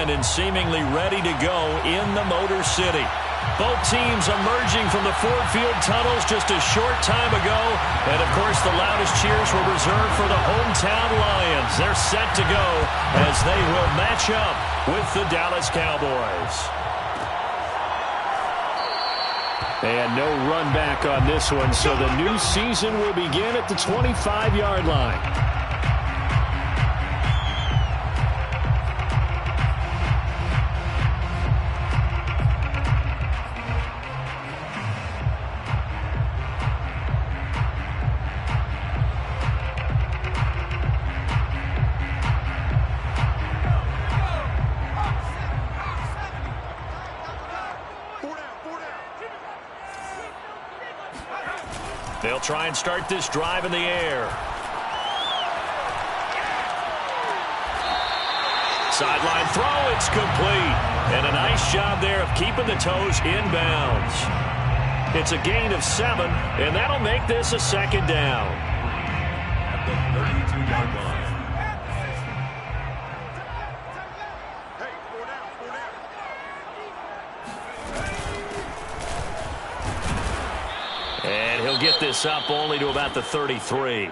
in and seemingly ready to go in the Motor City. Both teams emerging from the Ford Field tunnels just a short time ago. And, of course, the loudest cheers were reserved for the hometown Lions. They're set to go as they will match up with the Dallas Cowboys. And no run back on this one, so the new season will begin at the 25-yard line. They'll try and start this drive in the air. Sideline throw, it's complete. And a nice job there of keeping the toes inbounds. It's a gain of 7, and that'll make this a second down. At the 32-yard line. And he'll get this up only to about the 33.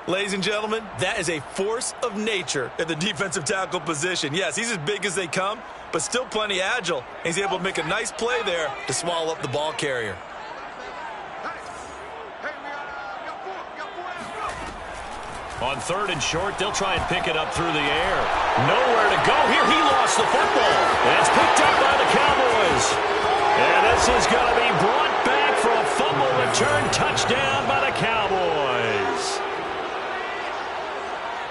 Ladies and gentlemen, that is a force of nature at the defensive tackle position. Yes, he's as big as they come, but still plenty agile. He's able to make a nice play there to swallow up the ball carrier. On 3rd and short, they'll try and pick it up through the air. Nowhere to go here. He lost the football. And it's picked up by the Cowboys. And this is going to be brought back for a fumble return touchdown by the Cowboys.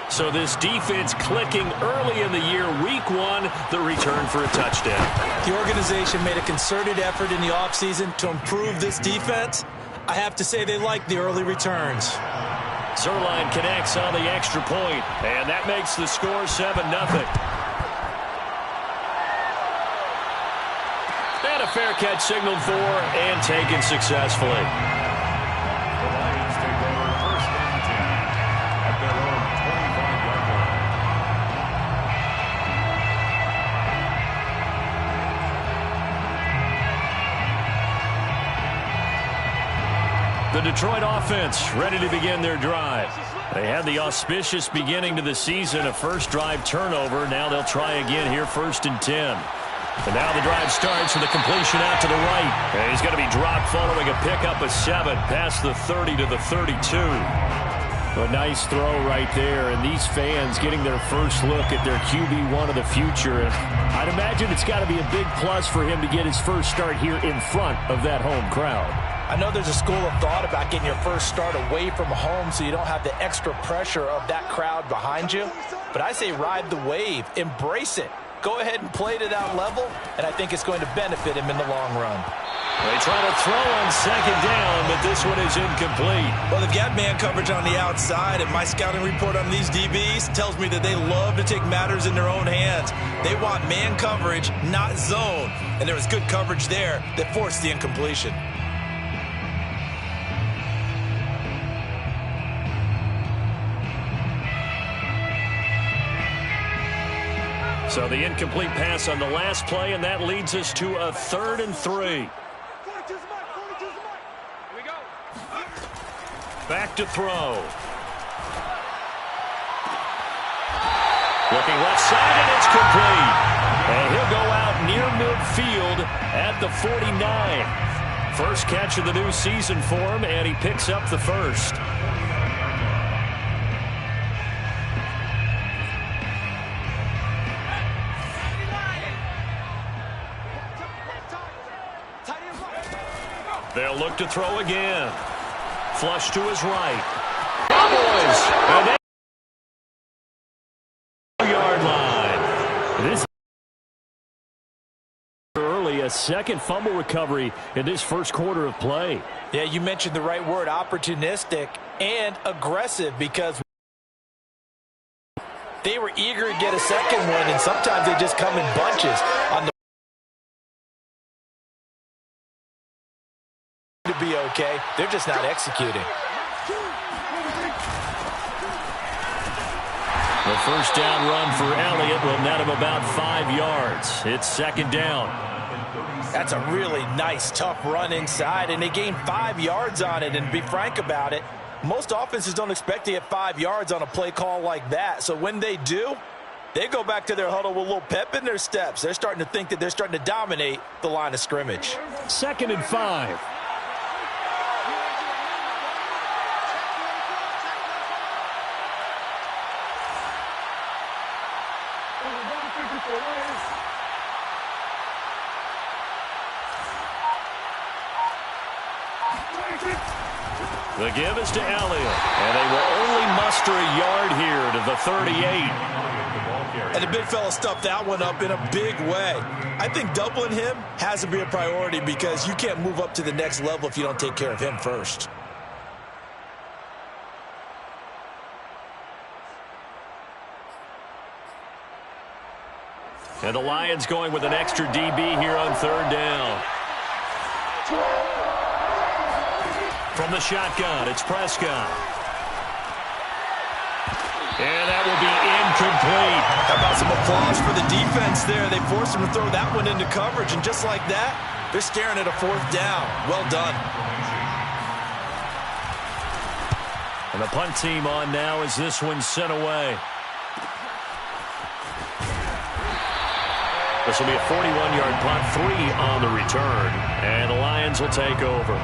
So this defense clicking early in the year, week 1, the return for a touchdown. The organization made a concerted effort in the offseason to improve this defense. I have to say they like the early returns. Zuerlein connects on the extra point, and that makes the score 7-0. And a fair catch signaled for and taken successfully. The Lions take over 1st and 10 at their own 25-yard line. The Detroit offense ready to begin their drive. They had the auspicious beginning to the season, a first drive turnover. Now they'll try again here, 1st and 10. And now the drive starts with a completion out to the right. And he's going to be dropped following a pickup of 7 past the 30 to the 32. A nice throw right there, and these fans getting their first look at their QB1 of the future. And I'd imagine it's got to be a big plus for him to get his first start here in front of that home crowd. I know there's a school of thought about getting your first start away from home so you don't have the extra pressure of that crowd behind you. But I say ride the wave. Embrace it. Go ahead and play to that level, and I think it's going to benefit him in the long run. They try to throw on 2nd down, but this one is incomplete. Well, they've got man coverage on the outside, and my scouting report on these DBs tells me that they love to take matters in their own hands. They want man coverage, not zone. And there was good coverage there that forced the incompletion. So the incomplete pass on the last play, and that leads us to a 3rd and 3. Back to throw. Looking left side, and it's complete. And he'll go out near midfield at the 49. First catch of the new season for him, and he picks up the first. They'll look to throw again. Flush to his right. Cowboys! And yard line. This early, a second fumble recovery in this first quarter of play. Yeah, you mentioned the right word, opportunistic and aggressive, because they were eager to get a second one, and sometimes they just come in bunches. On the to be okay, they're just not executing. The first down run for Elliott will net him about 5 yards. It's second down. That's a really nice, tough run inside, and they gained 5 yards on it. And to be frank about it, most offenses don't expect to get 5 yards on a play call like that. So when they do, they go back to their huddle with a little pep in their steps. They're starting to think that they're starting to dominate the line of scrimmage. 2nd and 5. The give is to Elliott, and they will only muster a yard here to the 38. And the big fella stuffed that one up in a big way. I think doubling him has to be a priority because you can't move up to the next level if you don't take care of him first. And the Lions going with an extra DB here on 3rd down. From the shotgun, it's Prescott. And that will be incomplete. How about some applause for the defense there? They forced him to throw that one into coverage, and just like that, they're staring at a 4th down. Well done. And the punt team on now as this one's sent away. This will be a 41-yard punt, 3 on the return, and the Lions will take over.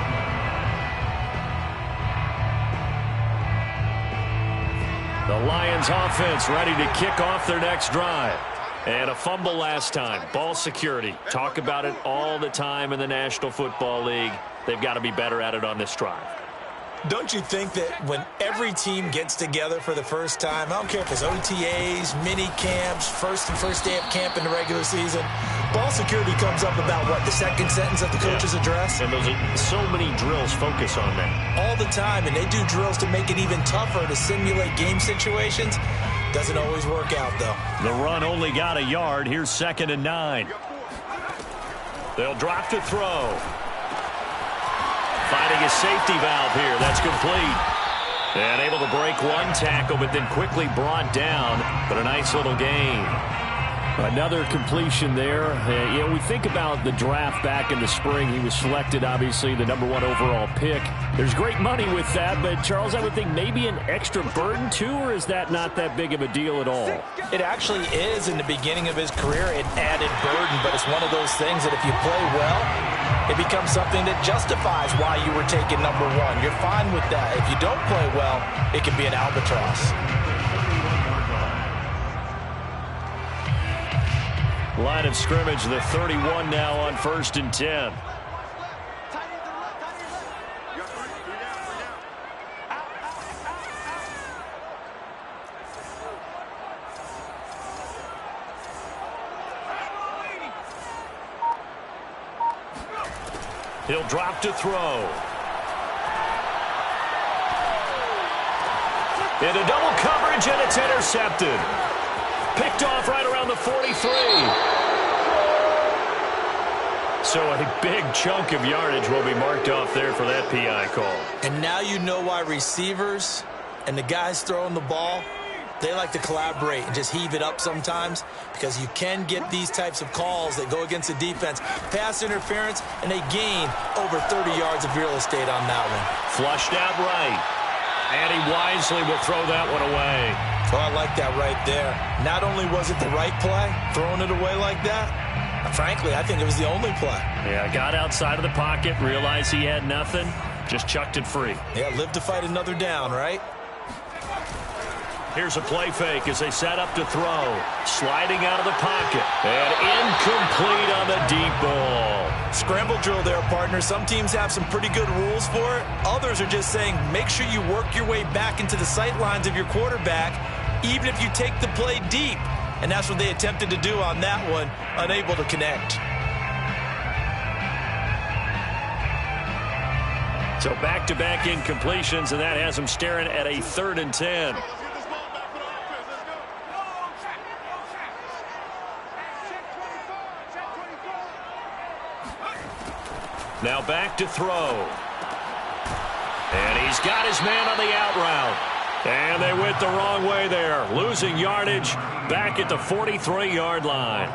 The Lions offense ready to kick off their next drive. And a fumble last time. Ball security. Talk about it all the time in the National Football League. They've got to be better at it on this drive. Don't you think that when every team gets together for the first time, I don't care if it's OTAs, mini camps, first day of camp in the regular season, ball security comes up about, what, the second sentence of the coach's address? And those are so many drills focus on that. All the time, and they do drills to make it even tougher to simulate game situations. Doesn't always work out, though. The run only got a yard. Here's 2nd and 9. They'll drop to throw. Finding a safety valve here. That's complete. And able to break one tackle, but then quickly brought down. But a nice little gain. Another completion there. You know, we think about the draft back in the spring. He was selected, obviously, the #1 overall pick. There's great money with that, but, Charles, I would think maybe an extra burden, too, or is that not that big of a deal at all? It actually is in the beginning of his career, an added burden, but it's one of those things that if you play well, it becomes something that justifies why you were taken #1. You're fine with that. If you don't play well, it can be an albatross. Line of scrimmage, the 31 now on 1st and 10. He'll drop to throw. Into double coverage, and it's intercepted. Picked off right around the 43. So a big chunk of yardage will be marked off there for that PI call. And now you know why receivers and the guys throwing the ball, they like to collaborate and just heave it up sometimes, because you can get these types of calls that go against the defense. Pass interference, and they gain over 30 yards of real estate on that one. Flushed out right. And he wisely will throw that one away. Oh, I like that right there. Not only was it the right play, throwing it away like that, frankly, I think it was the only play. Yeah, got outside of the pocket, realized he had nothing, just chucked it free. Yeah, live to fight another down, right? Here's a play fake as they set up to throw. Sliding out of the pocket. And incomplete on the deep ball. Scramble drill there, partner. Some teams have some pretty good rules for it. Others are just saying make sure you work your way back into the sight lines of your quarterback, even if you take the play deep. And that's what they attempted to do on that one, unable to connect. So back-to-back incompletions, and that has them staring at a 3rd and 10. Now back to throw. And he's got his man on the out route. And they went the wrong way there, losing yardage back at the 43-yard line.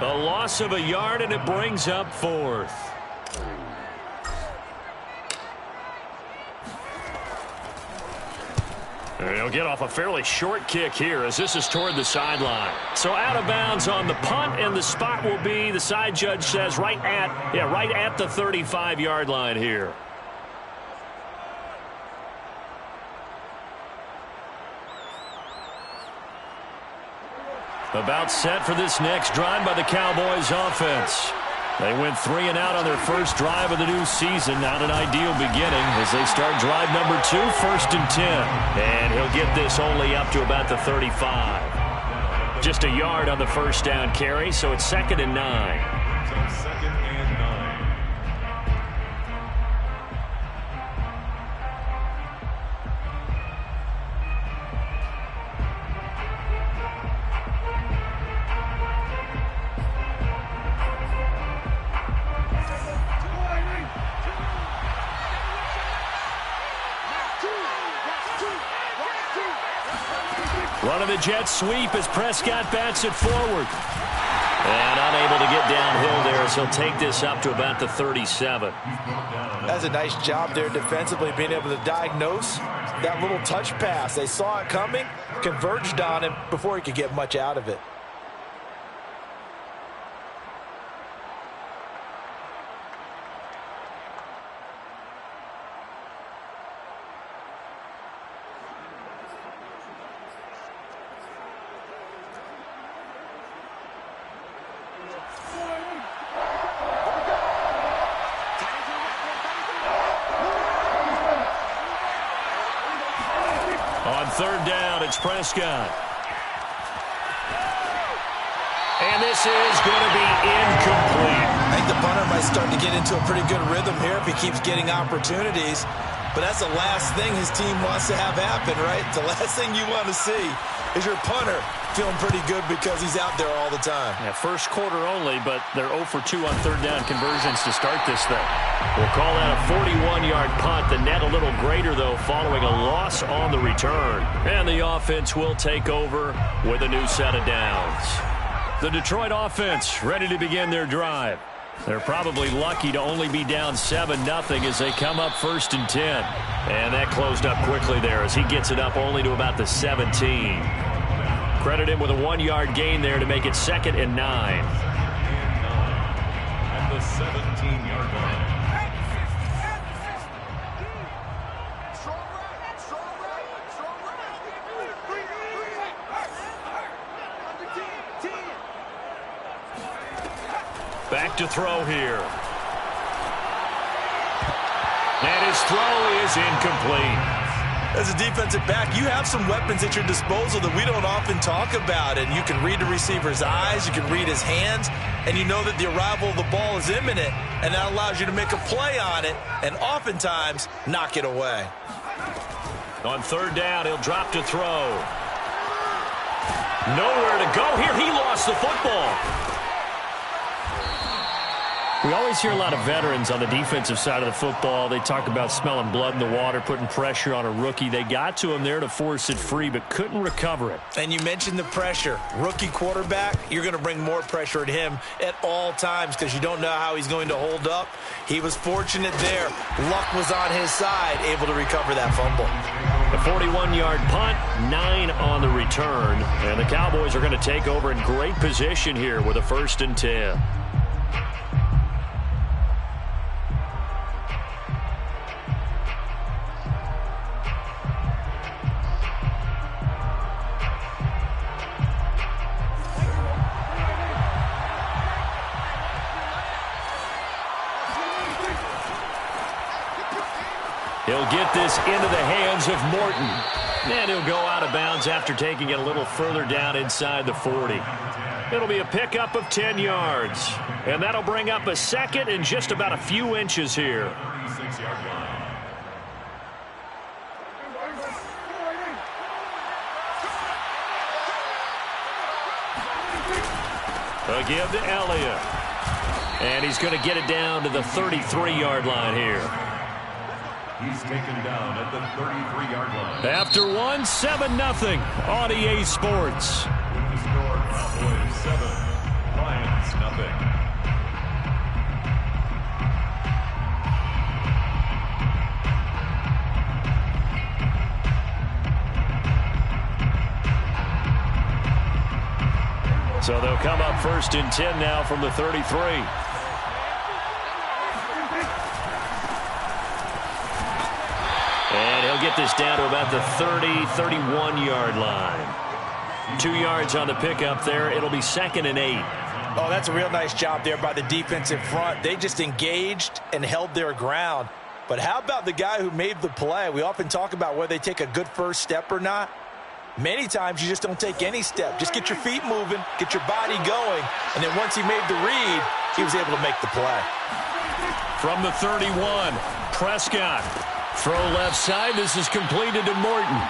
A loss of a yard, and it brings up 4th. And he'll get off a fairly short kick here as this is toward the sideline. So out of bounds on the punt, and the spot will be, the side judge says, right at the 35-yard line here. About set for this next drive by the Cowboys offense. They went 3 and out on their first drive of the new season. Not an ideal beginning as they start drive number 2, 1st and 10. And he'll get this only up to about the 35. Just a yard on the first down carry, so it's 2nd and 9. Running the jet sweep as Prescott bats it forward. And unable to get downhill there as he'll take this up to about the 37. That's a nice job there defensively, being able to diagnose that little touch pass. They saw it coming, converged on him before he could get much out of it. On 3rd down, it's Prescott. And this is going to be incomplete. I think the punter might start to get into a pretty good rhythm here if he keeps getting opportunities. But that's the last thing his team wants to have happen, right? The last thing you want to see is your punter feeling pretty good because he's out there all the time. Yeah, first quarter only, but they're 0 for 2 on 3rd down conversions to start this thing. We'll call that a 41-yard punt. The net a little greater, though, following a loss on the return. And the offense will take over with a new set of downs. The Detroit offense ready to begin their drive. They're probably lucky to only be down 7-0 as they come up 1st and 10. And that closed up quickly there as he gets it up only to about the 17. Credit him with a 1-yard gain there to make it 2nd and 9. At the 17-yard line. Back to throw here. And his throw is incomplete. As a defensive back, you have some weapons at your disposal that we don't often talk about. And you can read the receiver's eyes, you can read his hands, and you know that the arrival of the ball is imminent, and that allows you to make a play on it and oftentimes knock it away. On 3rd down, he'll drop to throw. Nowhere to go here. He lost the football. We always hear a lot of veterans on the defensive side of the football. They talk about smelling blood in the water, putting pressure on a rookie. They got to him there to force it free, but couldn't recover it. And you mentioned the pressure. Rookie quarterback, you're going to bring more pressure at him at all times because you don't know how he's going to hold up. He was fortunate there. Luck was on his side, able to recover that fumble. A 41-yard punt, 9 on the return. And the Cowboys are going to take over in great position here with a 1st and 10. He'll get this into the hands of Morton. And he'll go out of bounds after taking it a little further down inside the 40. It'll be a pickup of 10 yards. And that'll bring up a 2nd and just about a few inches here. 6-yard line. A give to Elliott. And he's going to get it down to the 33-yard line here. He's taken down at the 33-yard line. After 7-0 on EA Sports. With the score, Cowboys 7, Lions nothing. So they'll come up 1st and 10 now from the 33. And he'll get this down to about the 31-yard line. 2 yards on the pickup there. It'll be 2nd and 8. Oh, that's a real nice job there by the defensive front. They just engaged and held their ground. But how about the guy who made the play? We often talk about whether they take a good first step or not. Many times you just don't take any step. Just get your feet moving, get your body going, and then once he made the read, he was able to make the play. From the 31, Prescott. Throw left side. This is completed to Morton.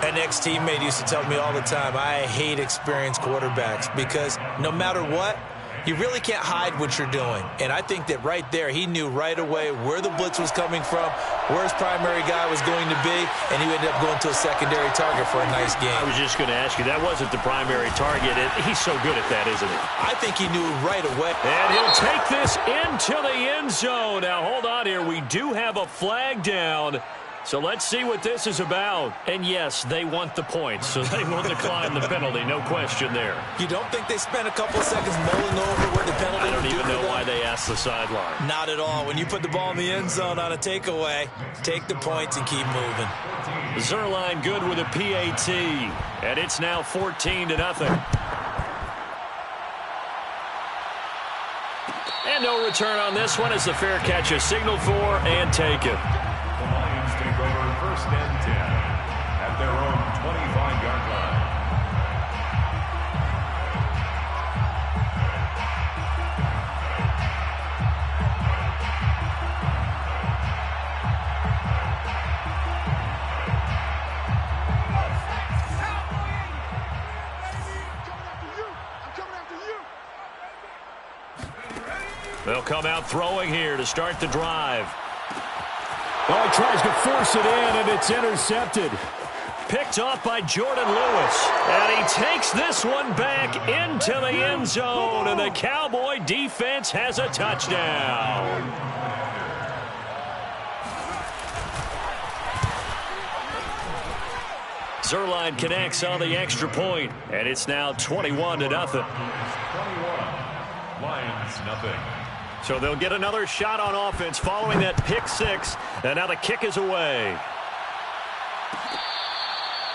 An ex-teammate used to tell me all the time, I hate experienced quarterbacks because no matter what, you really can't hide what you're doing. And I think that right there, he knew right away where the blitz was coming from, where his primary guy was going to be, and he ended up going to a secondary target for a nice game. I was just going to ask you, that wasn't the primary target. He's so good at that, isn't he? I think he knew right away. And he'll take this into the end zone. Now, hold on here. We do have a flag down. So let's see what this is about. And yes, they want the points, so they will decline the penalty. No question there. You don't think they spent a couple of seconds mulling over what the penalty I don't would do even for know them? why they asked the sideline. Not at all. When you put the ball in the end zone on a takeaway, take the points and keep moving. Zuerlein good with a PAT. And it's now 14-0. And no return on this one as the fair catch is signaled for and taken. The Lions take over 1st and 10 at their own 25-yard line. They'll come out throwing here to start the drive. Oh, he tries to force it in, and it's intercepted. Picked off by Jordan Lewis. And he takes this one back into the end zone, and the Cowboy defense has a touchdown. Zuerlein connects on the extra point, and it's now 21-0. 21, Lions nothing. So they'll get another shot on offense following that pick six. And now the kick is away.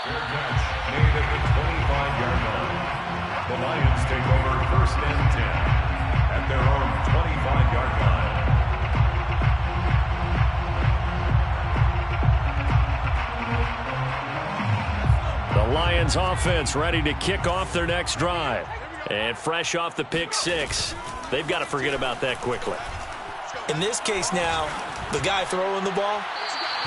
Fair catch made at the 25-yard line. The Lions take over 1st and 10 at their own 25-yard line. The Lions offense ready to kick off their next drive. And fresh off the pick six, they've got to forget about that quickly. In this case now, the guy throwing the ball,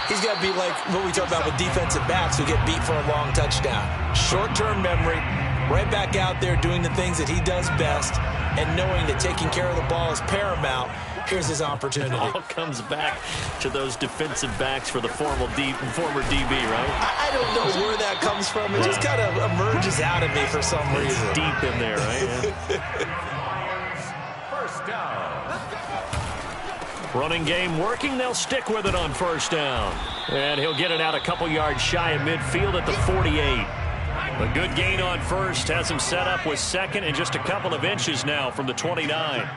he's got to be like what we talk about with defensive backs who get beat for a long touchdown. Short-term memory, right back out there doing the things that he does best, and knowing that taking care of the ball is paramount. Here's his opportunity. It all comes back to those defensive backs for the former DB, right? I don't know where that comes from. It just kind of emerges out of me for some reason. It's deep in there, right? First down. Running game working. They'll stick with it on 1st down. And he'll get it out a couple yards shy of midfield at the 48. A good gain on 1st. Has him set up with 2nd and just a couple of inches now from the 29.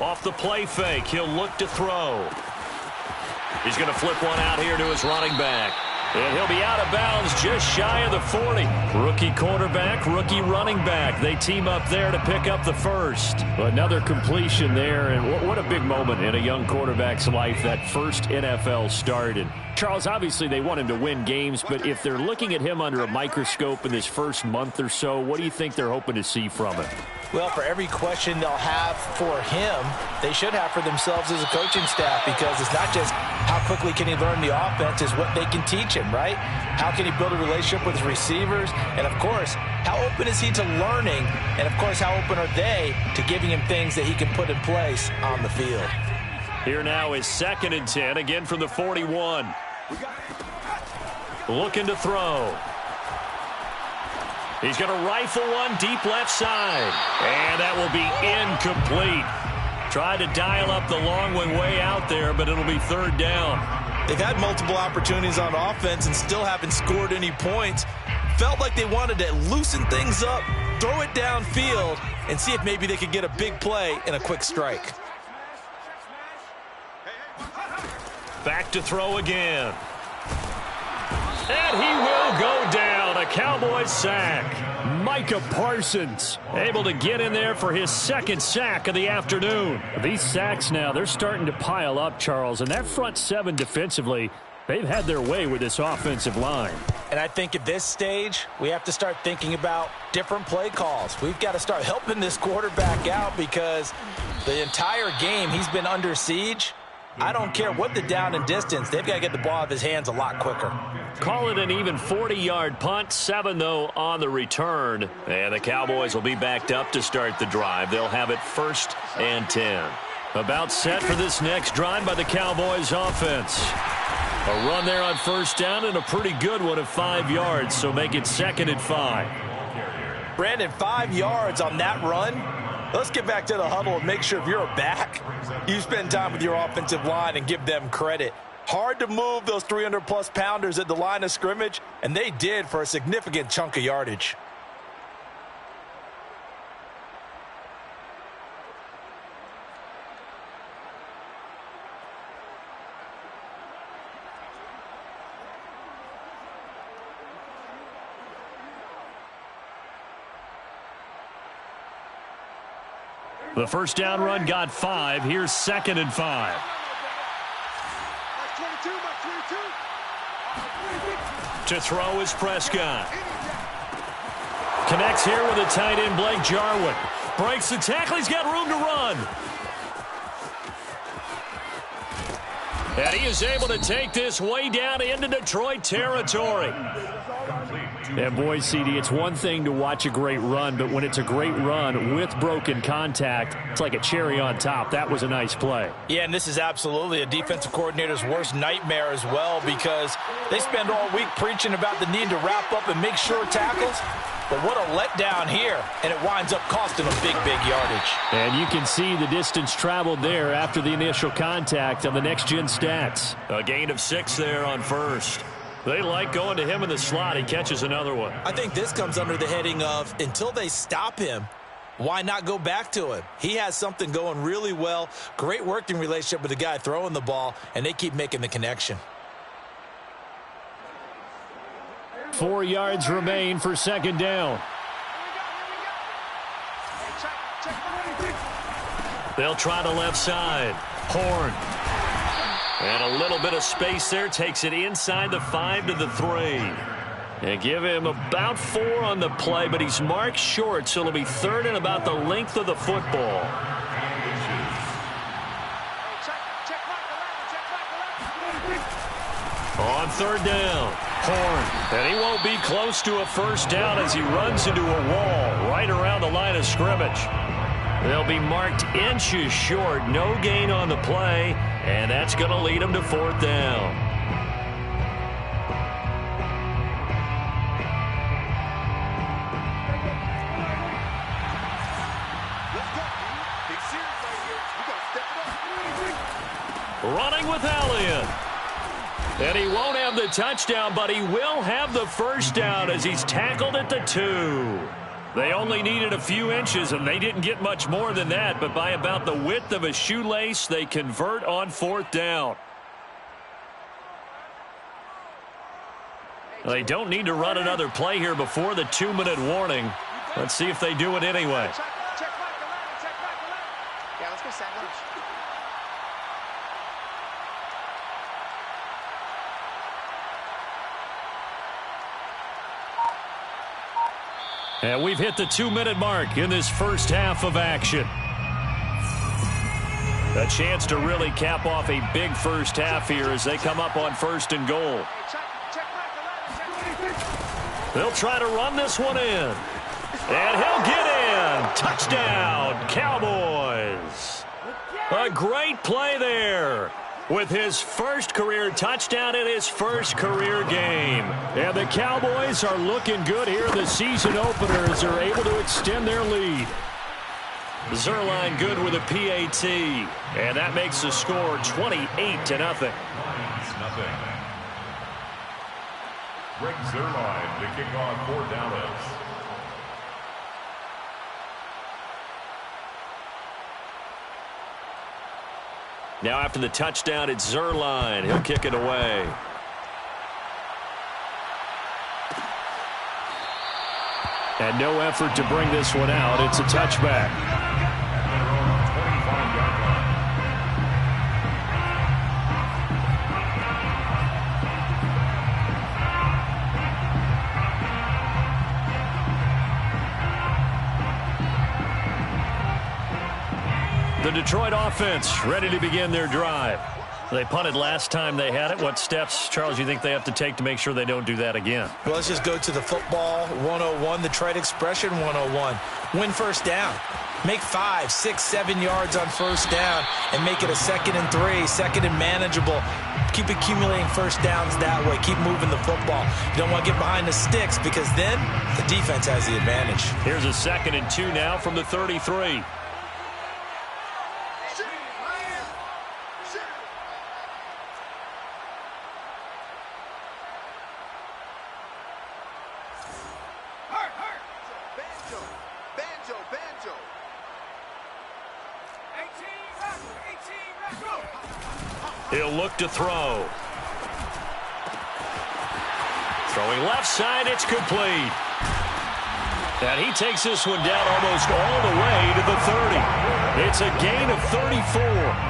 Off the play fake, he'll look to throw. He's going to flip one out here to his running back. And he'll be out of bounds just shy of the 40. Rookie quarterback, rookie running back. They team up there to pick up the 1st. Another completion there, and what a big moment in a young quarterback's life, that first NFL start. And Charles, obviously they want him to win games, but if they're looking at him under a microscope in this first month or so, what do you think they're hoping to see from him? Well, for every question they'll have for him, they should have for themselves as a coaching staff, because it's not just how how quickly can he learn the offense is what they can teach him, right? How can he build a relationship with his receivers? And, of course, how open is he to learning? And, of course, how open are they to giving him things that he can put in place on the field? Here now is 2nd and 10, again from the 41. Looking to throw. He's going to rifle one deep left side. And that will be incomplete. Tried to dial up the long one way out there, but it'll be 3rd down. They've had multiple opportunities on offense and still haven't scored any points. Felt like they wanted to loosen things up, throw it downfield, and see if maybe they could get a big play and a quick strike. Back to throw again. And he will go down. A Cowboys sack. Micah Parsons able to get in there for his 2nd sack of the afternoon. These sacks now, they're starting to pile up, Charles. And that front 7 defensively, they've had their way with this offensive line. And I think at this stage, we have to start thinking about different play calls. We've got to start helping this quarterback out because the entire game he's been under siege. I don't care what the down and distance. They've got to get the ball out of his hands a lot quicker. Call it an even 40-yard punt. 7, though, on the return. And the Cowboys will be backed up to start the drive. They'll have it 1st and 10. About set for this next drive by the Cowboys offense. A run there on 1st down and a pretty good one of 5 yards. So make it 2nd and 5. Brandon, 5 yards on that run. Let's get back to the huddle and make sure if you're a back, you spend time with your offensive line and give them credit. Hard to move those 300-plus pounders at the line of scrimmage, and they did for a significant chunk of yardage. The 1st down run got 5. Here's 2nd and 5. To throw is Prescott. Connects here with a tight end, Blake Jarwin. Breaks the tackle. He's got room to run. And he is able to take this way down into Detroit territory. And boy, CD, it's one thing to watch a great run, but when it's a great run with broken contact, it's like a cherry on top. That was a nice play. Yeah, and this is absolutely a defensive coordinator's worst nightmare as well because they spend all week preaching about the need to wrap up and make sure tackles. But what a letdown here, and it winds up costing them big yardage. And you can see the distance traveled there after the initial contact on the next-gen stats. A gain of 6 there on 1st. They like going to him in the slot. He catches another one. I think this comes under the heading of until they stop him, why not go back to him? He has something going really well. Great working relationship with the guy throwing the ball, and they keep making the connection. 4 yards remain for 2nd down. They'll try the left side. Horn. And a little bit of space there. Takes it inside the 5 to the 3. And give him about 4 on the play, but he's marked short, so it'll be 3rd and about the length of the football. On 3rd down, Horn. And he won't be close to a 1st down as he runs into a wall right around the line of scrimmage. They'll be marked inches short. No gain on the play, and that's going to lead them to 4th down. Running with Elliott. And he won't have the touchdown, but he will have the 1st down as he's tackled at the 2. They only needed a few inches, and they didn't get much more than that, but by about the width of a shoelace, they convert on 4th down. They don't need to run another play here before the 2-minute warning. Let's see if they do it anyway. Yeah, let's go set lunch. And we've hit the 2-minute mark in this first half of action. A chance to really cap off a big first half here as they come up on 1st and goal. They'll try to run this one in. And he'll get in. Touchdown, Cowboys. A great play there with his first career touchdown in his first career game. And the Cowboys are looking good here in the season opener as they're able to extend their lead. Zuerlein good with a PAT. And that makes the score 28-0. Greg Zuerlein to kick off for Dallas. Now after the touchdown, it's Zuerlein. He'll kick it away. And no effort to bring this one out. It's a touchback. At their own 25-yard line. The Detroit offense ready to begin their drive. They punted last time they had it. What steps, Charles, you think they have to take to make sure they don't do that again? Well, let's just go to the football 101, the trade expression 101. Win first down. Make 5, 6, 7 yards on first down and make it a 2nd and 3, 2nd and manageable. Keep accumulating first downs that way. Keep moving the football. You don't want to get behind the sticks because then the defense has the advantage. Here's a 2nd and 2 now from the 33. He'll look to throw. Throwing left side, it's complete. And he takes this one down almost all the way to the 30. It's a gain of 34.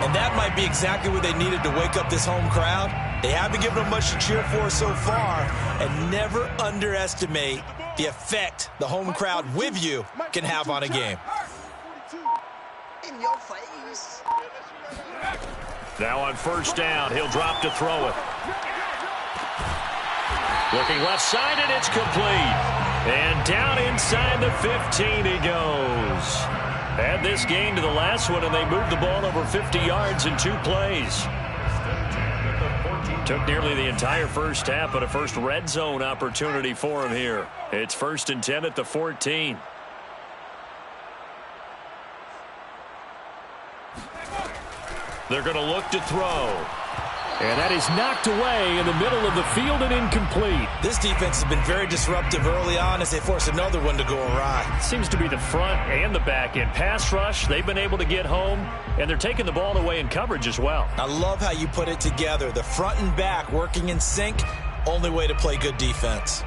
And that might be exactly what they needed to wake up this home crowd. They haven't given them much to cheer for so far. And never underestimate the effect the home crowd with you can have on a game. In your face. Now on first down, he'll drop to throw it. Looking left side, and it's complete. And down inside the 15 he goes. Add this gain to the last one, and they moved the ball over 50 yards in 2 plays. Took nearly the entire first half, but a first red zone opportunity for him here. It's 1st and 10 at the 14. They're going to look to throw. And that is knocked away in the middle of the field and incomplete. This defense has been very disruptive early on as they force another one to go awry. Seems to be the front and the back end. Pass rush, they've been able to get home, and they're taking the ball away in coverage as well. I love how you put it together. The front and back working in sync, only way to play good defense.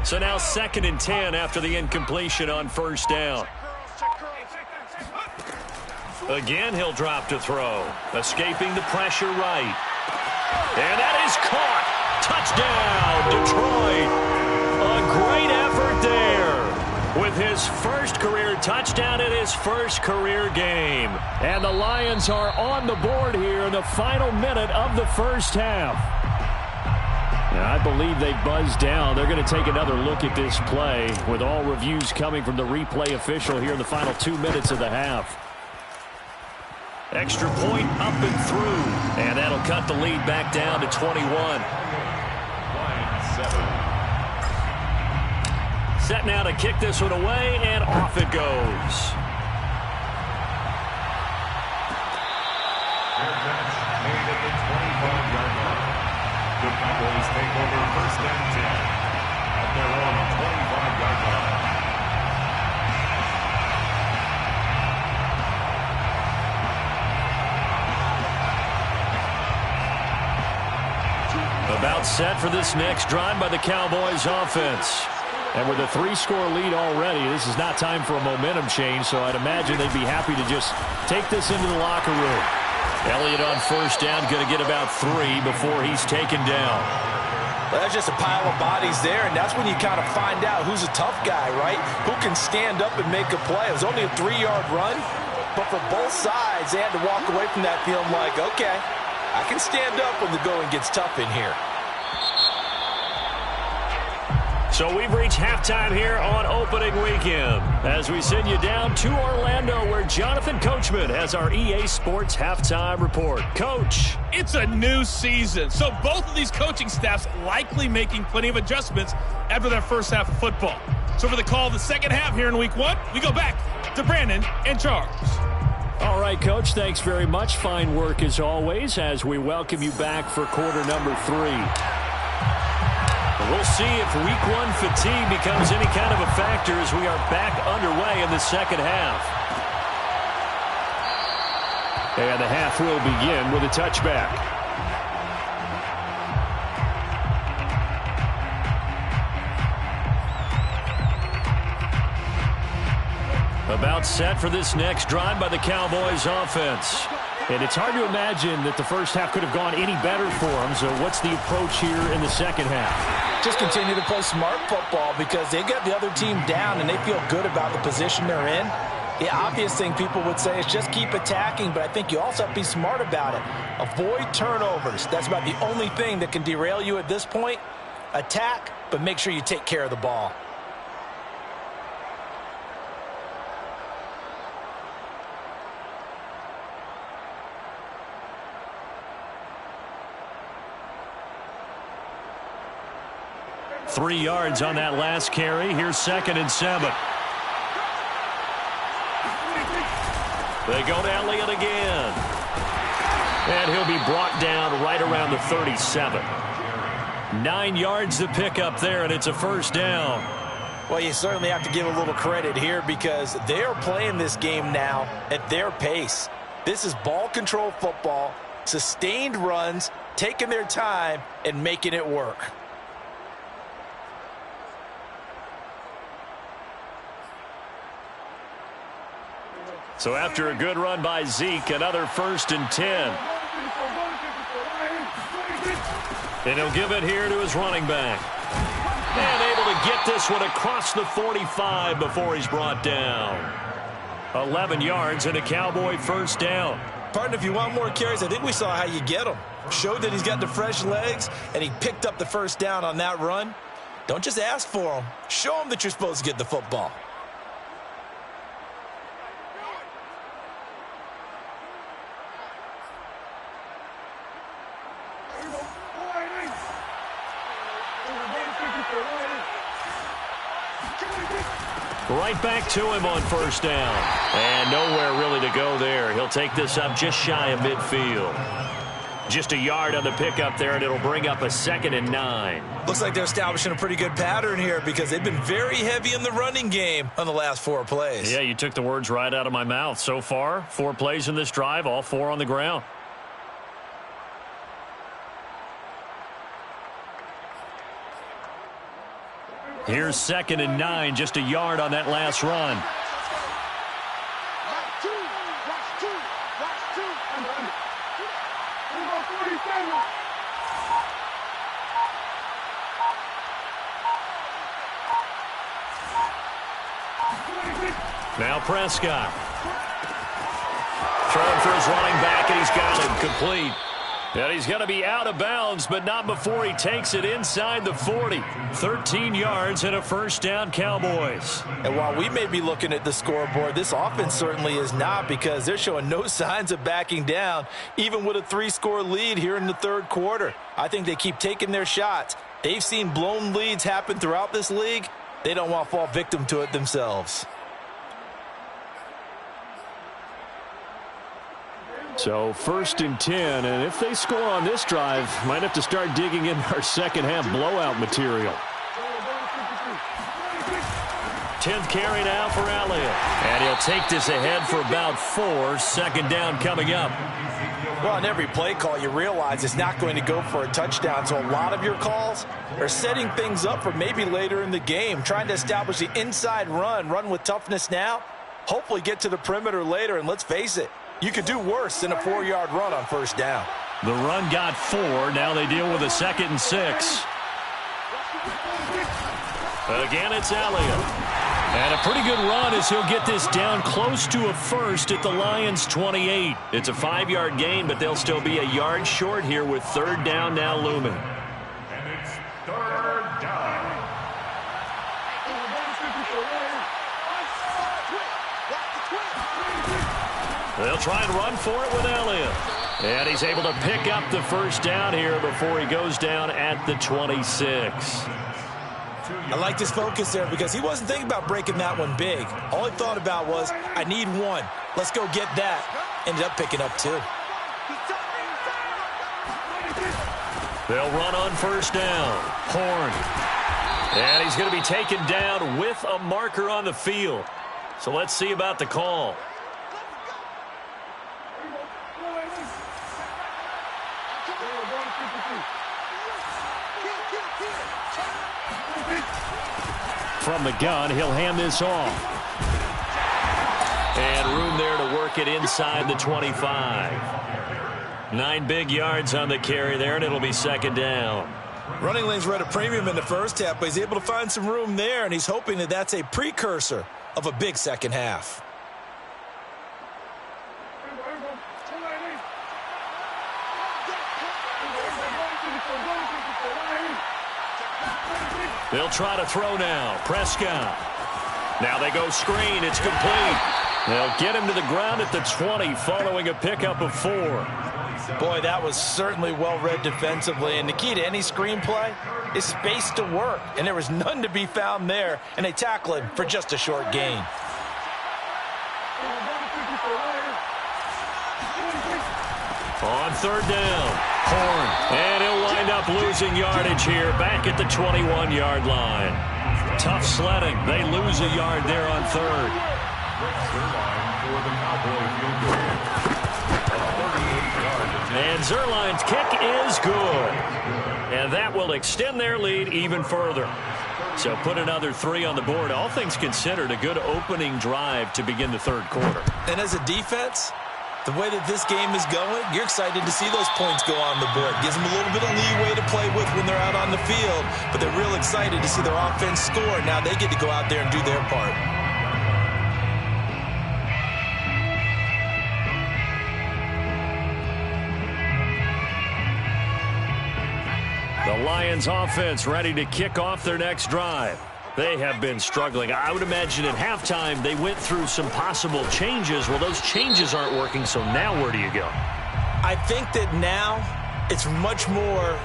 So now 2nd and 10 after the incompletion on first down. Again, he'll drop to throw. Escaping the pressure right. And that is caught. Touchdown, Detroit. A great effort there with his first career touchdown in his first career game. And the Lions are on the board here in the final minute of the first half. Now, I believe they buzzed down. They're going to take another look at this play with all reviews coming from the replay official here in the final 2 minutes of the half. Extra point up and through. And that'll cut the lead back down to 21. Set now to kick this one away, and off it goes. Made at the 25-yard line. The Cowboys take over 1st and 10 at their own 25-yard line. About set for this next drive by the Cowboys offense. And with a 3-score lead already, this is not time for a momentum change, so I'd imagine they'd be happy to just take this into the locker room. Elliott on first down, going to get about 3 before he's taken down. Well, that's just a pile of bodies there, and that's when you kind of find out who's a tough guy, right? Who can stand up and make a play. It was only a 3-yard run, but for both sides, they had to walk away from that feeling like, okay, I can stand up when the going gets tough in here. So we've reached halftime here on opening weekend as we send you down to Orlando where Jonathan Coachman has our EA Sports halftime report. Coach. It's a new season, so both of these coaching staffs likely making plenty of adjustments after their first half of football. So for the call of the second half here in week 1, we go back to Brandon and Charles. All right, Coach, thanks very much. Fine work as always as we welcome you back for quarter number 3. We'll see if week 1 fatigue becomes any kind of a factor as we are back underway in the second half. And the half will begin with a touchback. About set for this next drive by the Cowboys offense. And it's hard to imagine that the first half could have gone any better for them. So what's the approach here in the second half? Just continue to play smart football because they got the other team down and they feel good about the position they're in. The obvious thing people would say is just keep attacking, but I think you also have to be smart about it. Avoid turnovers. That's about the only thing that can derail you at this point. Attack, but make sure you take care of the ball. Three yards on that last carry. Here's 2nd and 7. They go to Elliott again. And he'll be brought down right around the 37. 9 yards to pick up there, and it's a first down. Well, you certainly have to give a little credit here because they're playing this game now at their pace. This is ball control football, sustained runs, taking their time, and making it work. So after a good run by Zeke, another 1st and 10. And he'll give it here to his running back. And able to get this one across the 45 before he's brought down. 11 yards and a Cowboy first down. Partner, if you want more carries, I think we saw how you get them. Showed that he's got the fresh legs, and he picked up the first down on that run. Don't just ask for them. Show them that you're supposed to get the football. Right back to him on first down. And nowhere really to go there. He'll take this up just shy of midfield. Just a yard on the pickup there, and it'll bring up a 2nd and 9. Looks like they're establishing a pretty good pattern here because they've been very heavy in the running game on the last 4 plays. Yeah, you took the words right out of my mouth. So far, 4 plays in this drive, all 4 on the ground. Here's 2nd and 9, just a yard on that last run. Now Prescott. Throwing for his running back, and he's got him complete. And he's going to be out of bounds, but not before he takes it inside the 40. 13 yards and a first down, Cowboys. And while we may be looking at the scoreboard, this offense certainly is not because they're showing no signs of backing down, even with a 3-score lead here in the 3rd quarter. I think they keep taking their shots. They've seen blown leads happen throughout this league. They don't want to fall victim to it themselves. So 1st and 10, and if they score on this drive, might have to start digging in our second half blowout material. 10th carry now for Elliott. And he'll take this ahead for about 4. 2nd down coming up. Well, on every play call, you realize it's not going to go for a touchdown. So a lot of your calls are setting things up for maybe later in the game, trying to establish the inside run with toughness now, hopefully get to the perimeter later. And let's face it, You could do worse than a 4-yard run on first down. The run got 4. Now they deal with a 2nd and 6. Again, it's Elliott. And a pretty good run as he'll get this down close to a first at the Lions' 28. It's a 5-yard gain, but they'll still be a yard short here with 3rd down now looming. And it's 3rd down. They'll try and run for it with Elliott. And he's able to pick up the first down here before he goes down at the 26. I like his focus there because he wasn't thinking about breaking that one big. All he thought about was, I need 1. Let's go get that. Ended up picking up 2. They'll run on first down. Horn. And he's going to be taken down with a marker on the field. So let's see about the call. From the gun, he'll hand this off. And room there to work it inside the 25. 9 big yards on the carry there, and it'll be 2nd down. Running lanes were at a premium in the first half, but he's able to find some room there, and he's hoping that that's a precursor of a big second half. They'll try to throw now. Prescott. Now they go screen. It's complete. They'll get him to the ground at the 20 following a pickup of 4. Boy, that was certainly well-read defensively. And the key to any screenplay is space to work. And there was none to be found there. And they tackle him for just a short gain. On 3rd down, Horn. And he'll wind up losing yardage here back at the 21-yard line. Tough sledding. They lose a yard there on 3rd. And Zuerlein's kick is good. And that will extend their lead even further. So put another 3 on the board. All things considered, a good opening drive to begin the 3rd quarter. And as a defense, the way that this game is going, you're excited to see those points go on the board. Gives them a little bit of leeway to play with when they're out on the field, but they're real excited to see their offense score. Now they get to go out there and do their part. The Lions offense ready to kick off their next drive. They have been struggling. I would imagine at halftime they went through some possible changes. Well, those changes aren't working, so now where do you go? I think that now it's much more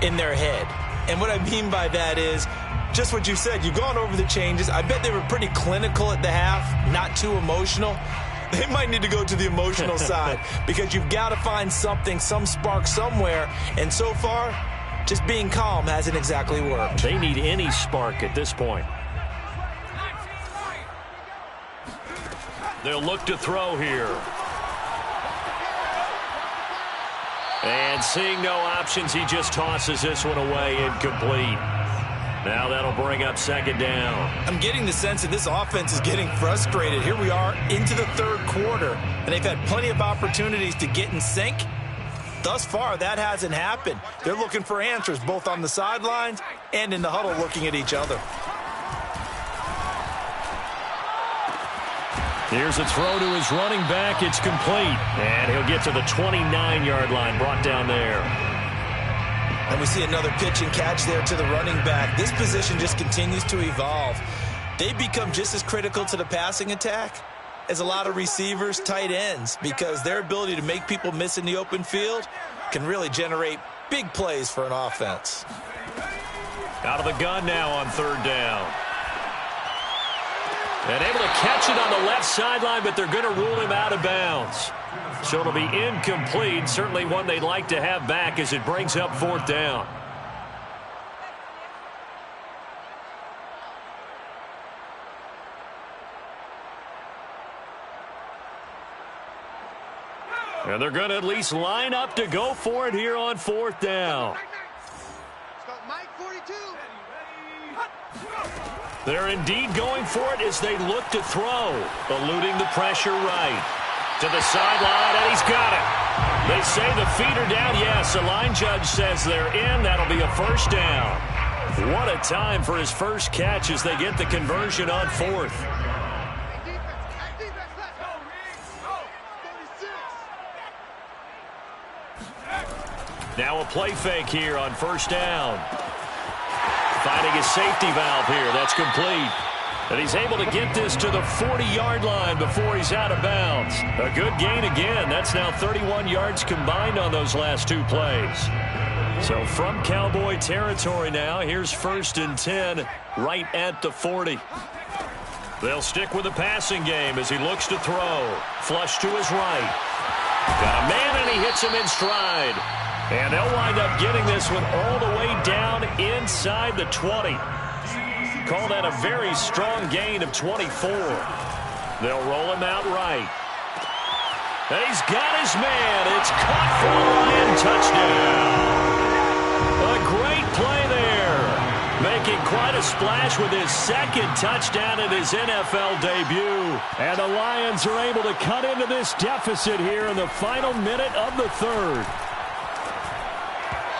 in their head. And what I mean by that is just what you said. You've gone over the changes. I bet they were pretty clinical at the half, not too emotional. They might need to go to the emotional side because you've got to find something, some spark somewhere. And so far, just being calm hasn't exactly worked. They need any spark at this point. They'll look to throw here. And seeing no options, he just tosses this one away, incomplete. Now that'll bring up 2nd down. I'm getting the sense that this offense is getting frustrated. Here we are into the 3rd quarter, and they've had plenty of opportunities to get in sync. Thus far, that hasn't happened. They're looking for answers both on the sidelines and in the huddle looking at each other. Here's a throw to his running back. It's complete. And he'll get to the 29-yard line, brought down there. And we see another pitch and catch there to the running back. This position just continues to evolve. They become just as critical to the passing attack as a lot of receivers, tight ends, because their ability to make people miss in the open field can really generate big plays for an offense. Out of the gun now on 3rd down. And able to catch it on the left sideline, but they're going to rule him out of bounds. So it'll be incomplete, certainly one they'd like to have back as it brings up 4th down. And they're going to at least line up to go for it here on 4th down. Mike 42. They're indeed going for it as they look to throw, eluding the pressure right. To the sideline, and he's got it. They say the feet are down. Yes, the line judge says they're in. That'll be a first down. What a time for his first catch as they get the conversion on fourth. Now a play fake here on first down. Finding his safety valve here. That's complete. And he's able to get this to the 40-yard line before he's out of bounds. A good gain again. That's now 31 yards combined on those last two plays. So from Cowboy territory now, here's 1st and 10 right at the 40. They'll stick with the passing game as he looks to throw. Flush to his right. Got a man, and he hits him in stride. And they'll wind up getting this one all the way down inside the 20. Call that a very strong gain of 24. They'll roll him out right. And he's got his man. It's caught for a Lion touchdown. A great play there. Making quite a splash with his second touchdown in his NFL debut. And the Lions are able to cut into this deficit here in the final minute of the third.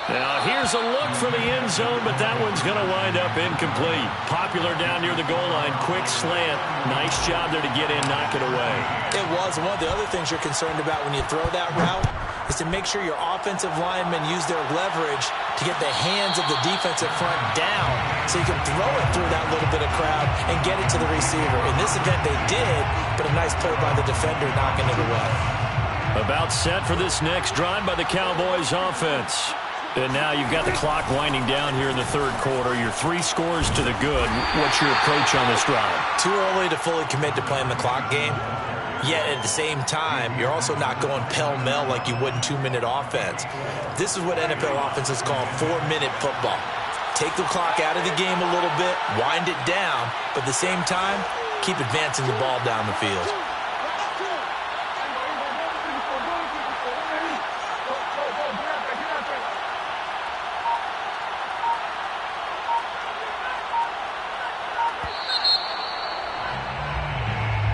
Now, here's a look for the end zone, but that one's going to wind up incomplete. Popular down near the goal line. Quick slant. Nice job there to get in, knock it away. It was. One of the other things you're concerned about when you throw that route is to make sure your offensive linemen use their leverage to get the hands of the defensive front down so you can throw it through that little bit of crowd and get it to the receiver. In this event, they did, but a nice play by the defender knocking it away. About set for this next drive by the Cowboys offense. And now you've got the clock winding down here in the third quarter. You're 3 scores to the good. What's your approach on this drive? Too early to fully commit to playing the clock game. Yet at the same time, you're also not going pell-mell like you would in 2-minute offense. This is what NFL offenses call 4-minute football. Take the clock out of the game a little bit, wind it down, but at the same time, keep advancing the ball down the field.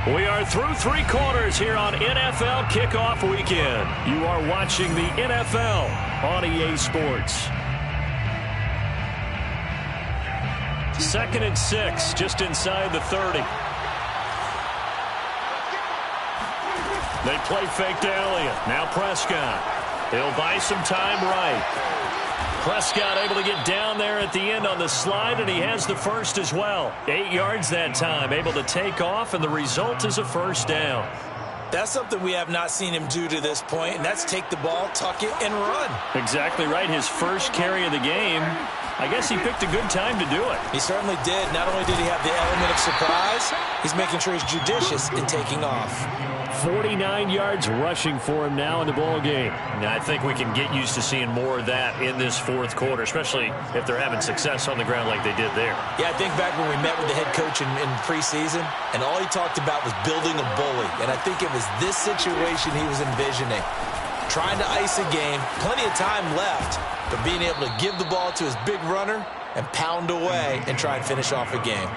We are through 3 quarters here on NFL Kickoff Weekend. You are watching the NFL on EA Sports. 2nd and 6, just inside the 30. They play fake to Elliott. Now Prescott. He'll buy some time right. Prescott able to get down there at the end on the slide, and he has the first as well. 8 yards that time, able to take off, and the result is a first down. That's something we have not seen him do to this point, and that's take the ball, tuck it, and run. Exactly right. His first carry of the game. I guess he picked a good time to do it. He certainly did. Not only did he have the element of surprise, he's making sure he's judicious in taking off. 49 yards rushing for him now in the ball game. Now, I think we can get used to seeing more of that in this fourth quarter, especially if they're having success on the ground like they did there. Yeah, I think back when we met with the head coach in preseason, and all he talked about was building a bully. And I think it was this situation he was envisioning. Trying to ice a game, plenty of time left, but being able to give the ball to his big runner and pound away and try and finish off a game.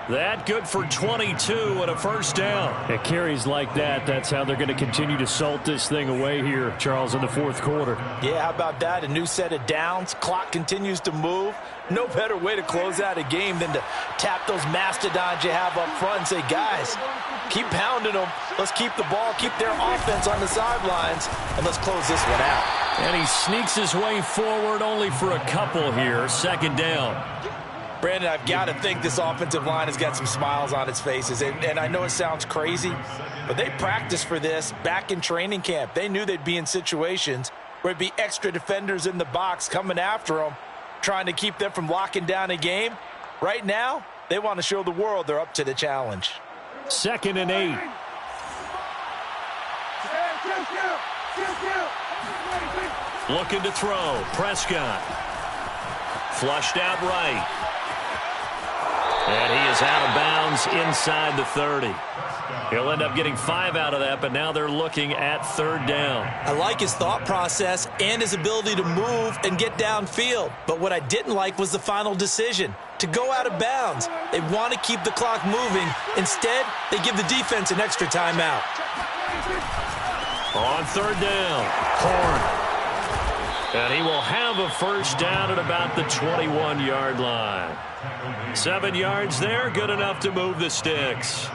That good for 22 and a first down. At carries like that, that's how they're going to continue to salt this thing away here, Charles, in the fourth quarter. Yeah, how about that? A new set of downs. Clock continues to move. No better way to close out a game than to tap those mastodons you have up front and say, guys, keep pounding them. Let's keep the ball, keep their offense on the sidelines, and let's close this one out. And he sneaks his way forward only for a couple here. Second down. Brandon, I've got to think this offensive line has got some smiles on its faces. And I know it sounds crazy, but they practiced for this back in training camp. They knew they'd be in situations where it'd be extra defenders in the box coming after them, trying to keep them from locking down a game. Right now, they want to show the world they're up to the challenge. 2nd and 8. Looking to throw. Prescott. Flushed out right. And he is out of bounds inside the 30. He'll end up getting 5 out of that, but now they're looking at third down. I like his thought process and his ability to move and get downfield. But what I didn't like was the final decision, to go out of bounds. They want to keep the clock moving. Instead, they give the defense an extra timeout. On third down, Horn. And he will have a first down at about the 21-yard line. 7 yards there, good enough to move the sticks.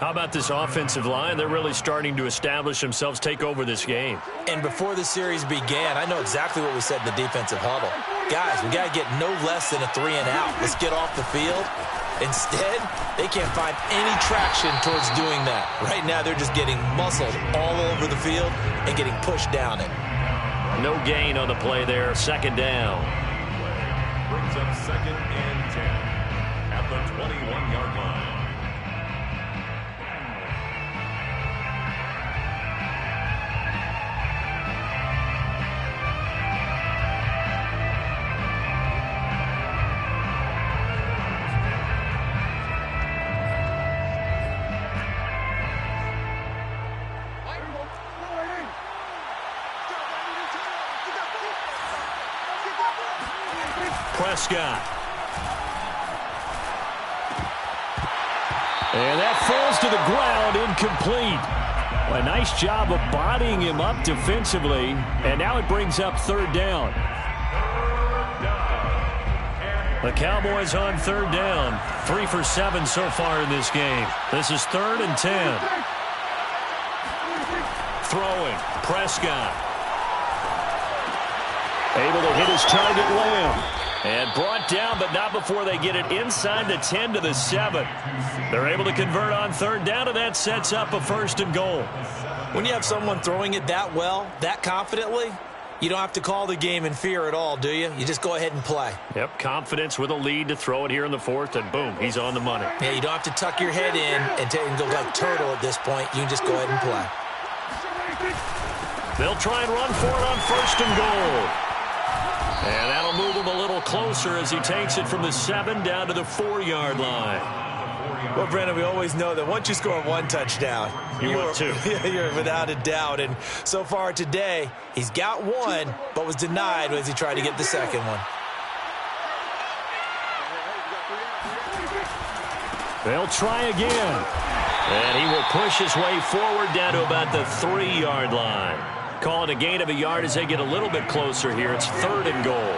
How about this offensive line? They're really starting to establish themselves, take over this game. And before the series began, I know exactly what we said in the defensive huddle. Guys, we got to get no less than a 3-and-out. Let's get off the field. Instead, they can't find any traction towards doing that. Right now, they're just getting muscled all over the field and getting pushed down it. No gain on the play there. Second down. Brings up 2nd and 10 at the 21-yard line. Prescott. And that falls to the ground, incomplete. A nice job of bodying him up defensively. And now it brings up third down. The Cowboys on third down. 3 for 7 so far in this game. This is 3rd and 10. Throwing. Prescott. Able to hit his target, Lamb. And brought down, but not before they get it inside the 10 to the 7. They're able to convert on third down, and that sets up a 1st and goal. When you have someone throwing it that well, that confidently, you don't have to call the game in fear at all, do you? You just go ahead and play. Yep, confidence with a lead to throw it here in the 4th, and boom, he's on the money. Yeah, you don't have to tuck your head in and go like turtle at this point. You can just go ahead and play. They'll try and run for it on 1st and goal. And that'll move him a little closer as he takes it from the 7 down to the 4-yard line. Well, Brandon, we always know that once you score 1 touchdown, you're 2. You're without a doubt. And so far today, he's got 1, but was denied as he tried to get the 2nd one. They'll try again. And he will push his way forward down to about the 3-yard line. Call it a gain of a yard as they get a little bit closer here. It's 3rd and goal.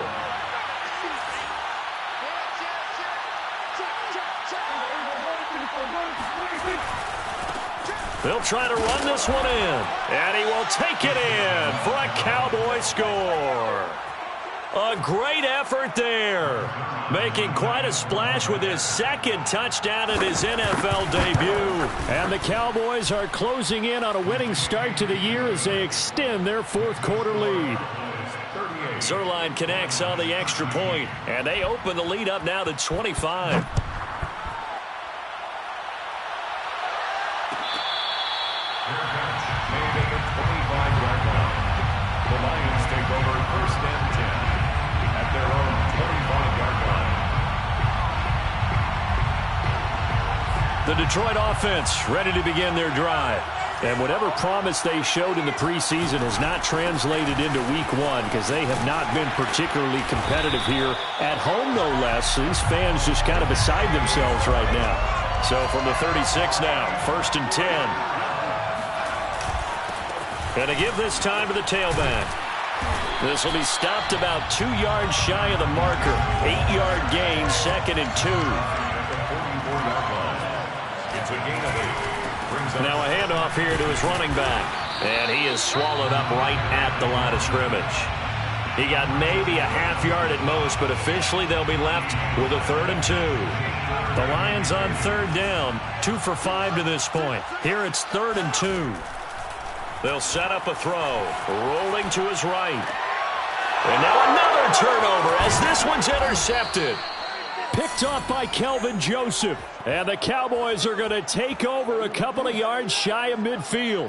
They'll try to run this one in. And he will take it in for a Cowboy score. A great effort there. Making quite a splash with his 2nd touchdown in his NFL debut. And the Cowboys are closing in on a winning start to the year as they extend their 4th quarter lead. Zuerlein connects on the extra point, and they open the lead up now to 25. The Lions take over 1st and 10 at their own 25-yard line. The Detroit offense ready to begin their drive. And whatever promise they showed in the preseason has not translated into week 1 because they have not been particularly competitive here at home, no less. These fans just kind of beside themselves right now. So from the 36 now, 1st and 10. And to give this time to the tailback. This will be stopped about 2 yards shy of the marker. 8-yard gain, 2nd and 2. It's a gain of 8. Now a handoff here to his running back. And he is swallowed up right at the line of scrimmage. He got maybe a half yard at most, but officially they'll be left with a 3rd and 2. The Lions on third down, 2 for 5 to this point. Here it's 3rd and 2. They'll set up a throw, rolling to his right. And now another turnover as this one's intercepted. Picked off by Kelvin Joseph. And the Cowboys are going to take over a couple of yards shy of midfield.